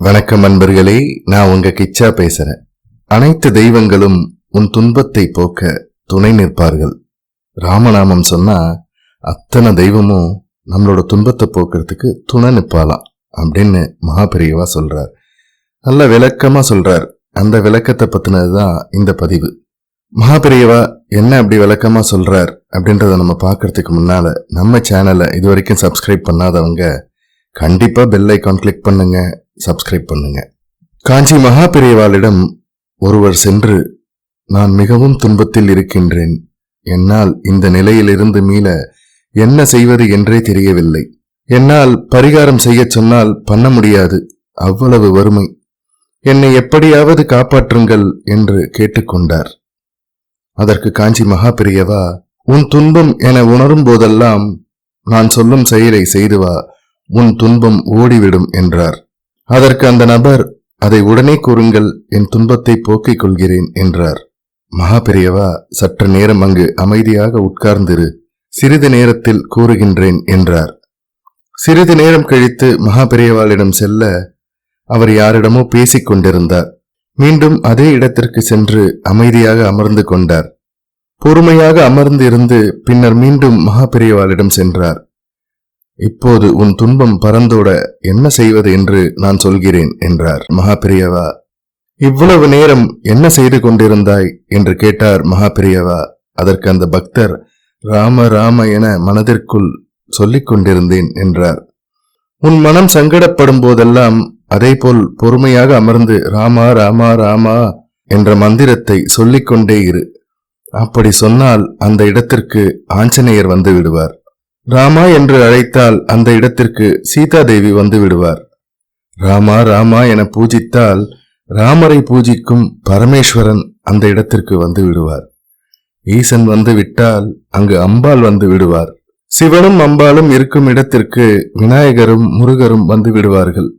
வணக்கம் அன்பர்களே, நான் உங்க கிச்சா பேசுறேன். அனைத்து தெய்வங்களும் உன் துன்பத்தை போக்க துணை நிற்பார்கள். ராமநாமம் சொன்னா அத்தனை தெய்வமும் நம்மளோட துன்பத்தை போக்குறதுக்கு துணை நிற்பாலாம் அப்படின்னு மகாபெரியவா சொல்றார். நல்ல விளக்கமா சொல்றார். அந்த விளக்கத்தை பத்தினதுதான் இந்த பதிவு. மகாபெரியவா என்ன அப்படி விளக்கமா சொல்றார் அப்படின்றத நம்ம பார்க்கறதுக்கு முன்னால நம்ம சேனலை இது வரைக்கும் சப்ஸ்கிரைப் பண்ணாதவங்க கண்டிப்பா பெல் ஐகான் கிளிக் பண்ணுங்க, சப்ஸ்கிரைப் பண்ணுங்க. காஞ்சி மகாபெரியவாளிடம் ஒருவர் சென்று, நான் மிகவும் துன்பத்தில் இருக்கின்றேன், என்னால் இந்த நிலையிலிருந்து மீள என்ன செய்வது என்றே தெரியவில்லை, என்னால் பரிகாரம் செய்ய சொன்னால் பண்ண முடியாது, அவ்வளவு வறுமை, என்னை எப்படியாவது காப்பாற்றுங்கள் என்று கேட்டுக்கொண்டார். அதற்கு காஞ்சி மகாபெரியவா, உன் துன்பம் என உணரும் போதெல்லாம் நான் சொல்லும் செயலை செய்து வா, உன் துன்பம் ஓடிவிடும் என்றார். அதற்கு அந்த நபர், அதை உடனே கூறுங்கள், என் துன்பத்தை போக்கிக் கொள்கிறேன் என்றார். மகாபெரியவா, சற்று நேரம் அங்கு அமைதியாக உட்கார்ந்திரு, சிறிது நேரத்தில் கூறுகின்றேன் என்றார். சிறிது நேரம் கழித்து மகாபெரியவாளிடம் செல்ல, அவர் யாரிடமோ பேசிக் கொண்டிருந்தார். மீண்டும் அதே இடத்திற்கு சென்று அமைதியாக அமர்ந்து கொண்டார். பொறுமையாக அமர்ந்து இருந்து பின்னர் மீண்டும் மகாபெரியவாளிடம் சென்றார். இப்போது உன் துன்பம் பறந்தோட என்ன செய்வது என்று நான் சொல்கிறேன் என்றார். மகாபெரியவா, இவ்வளவு நேரம் என்ன செய்து கொண்டிருந்தாய் என்று கேட்டார் மகாபெரியவா. அதற்கு அந்த பக்தர், ராம ராம என மனதிற்குள் சொல்லிக் கொண்டிருந்தேன் என்றார். உன் மனம் சங்கடப்படும் போதெல்லாம் அதே போல் பொறுமையாக அமர்ந்து ராமா ராமா ராமா என்ற மந்திரத்தை சொல்லிக்கொண்டே இரு. அப்படி சொன்னால் அந்த இடத்திற்கு ஆஞ்சநேயர் வந்து விடுவார். ராமா என்று அழைத்தால் அந்த இடத்திற்கு சீதா தேவி வந்து விடுவார். ராமா ராமா என பூஜித்தால் ராமரை பூஜிக்கும் பரமேஸ்வரன் அந்த இடத்திற்கு வந்து விடுவார். ஈசன் வந்து விட்டால் அங்கு அம்பாள் வந்து விடுவார். சிவனும் அம்பாளும் இருக்கும் இடத்திற்கு விநாயகரும் முருகரும் வந்து விடுவார்கள்.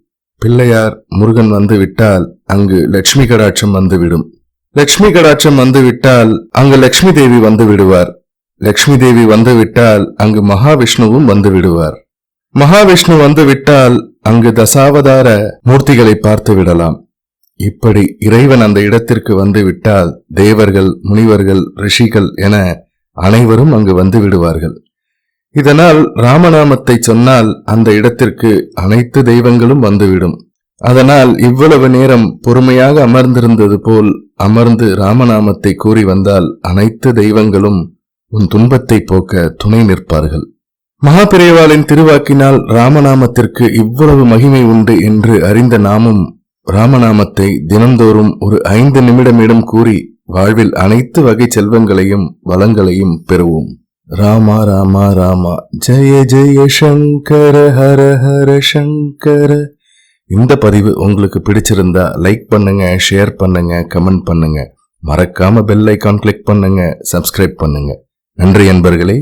பிள்ளையார் முருகன் வந்து விட்டால் அங்கு லட்சுமி கடாட்சம் வந்துவிடும். லட்சுமி கடாட்சம் வந்து விட்டால் அங்கு லட்சுமி தேவி வந்து விடுவார். லட்சுமி தேவி வந்து விட்டால் அங்கு மகாவிஷ்ணுவும் வந்து விடுவார். மகாவிஷ்ணு வந்து விட்டால் அங்கு தசாவதார மூர்த்திகளை பார்த்து விடலாம். இப்படி இறைவன் அந்த இடத்திற்கு வந்து விட்டால் தேவர்கள், முனிவர்கள், ரிஷிகள் என அனைவரும் அங்கு வந்து விடுவார்கள். இதனால் ராமநாமத்தை சொன்னால் அந்த இடத்திற்கு அனைத்து தெய்வங்களும் வந்துவிடும். அதனால் இவ்வளவு நேரம் பொறுமையாக அமர்ந்திருந்தது போல் அமர்ந்து ராமநாமத்தை கூறி வந்தால் அனைத்து தெய்வங்களும் உன் துன்பத்தை போக்க துணை நிற்பார்கள். மகாபெரியவாளின் திருவாக்கினால் ராமநாமத்திற்கு இவ்வளவு மகிமை உண்டு என்று அறிந்த நாமும் ராமநாமத்தை தினந்தோறும் ஒரு 5 நிமிடமிடம் கூறி வாழ்வில் அனைத்து வகை செல்வங்களையும் வளங்களையும் பெறுவோம். ராமா ராமா ராமா, ஜெய ஜெய சங்கர, ஹர ஹர சங்கர. இந்த பதிவு உங்களுக்கு பிடிச்சிருந்தா லைக் பண்ணுங்க, ஷேர் பண்ணுங்க, கமெண்ட் பண்ணுங்க. மறக்காம பெல் ஐகான் கிளிக் பண்ணுங்க, சப்ஸ்கிரைப் பண்ணுங்க. நன்றி அன்பர்களே.